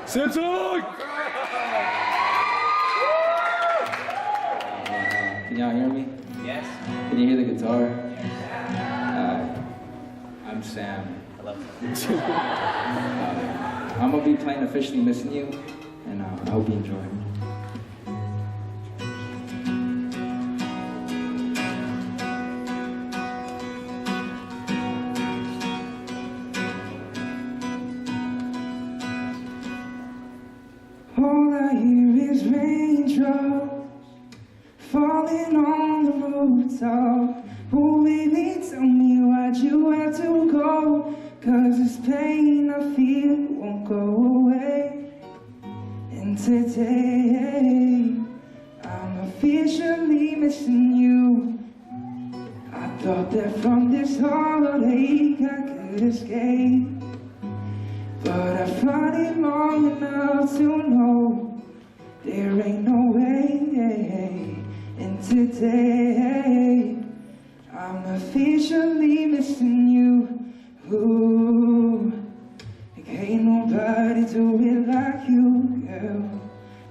Samsung! Can y'all hear me? Yes. Can you hear the guitar? I'm Sam. I love I'm gonna be playing Officially Missing You, and I hope you enjoy. All I hear is raindrops falling on the rooftop. Oh baby, tell me why'd you have to go? 'Cause this pain I feel won't go away. And today, I'm officially missing you. I thought that from this heartache I could escape, but I fought it long enough to know there ain't no way. And today, I'm officially missing you. Ooh, ain't nobody do it like you, girl.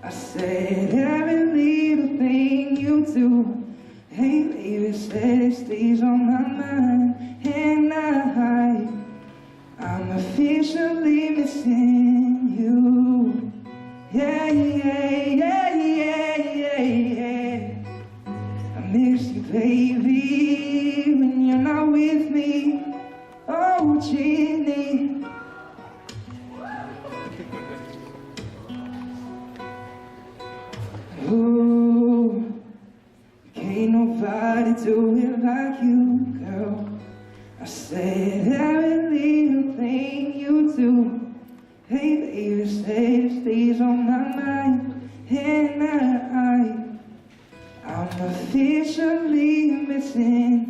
I said every little thing you do. Hey, baby, said it stays on my mind, and I'm officially missing you. Yeah, yeah, yeah, yeah, yeah, yeah. I miss you, baby, when you're not with me. Oh, Ginny. Ooh, can't nobody do it like you, girl. I said every little thing you do. Hey, baby, say it stays on my mind, and I'm officially missing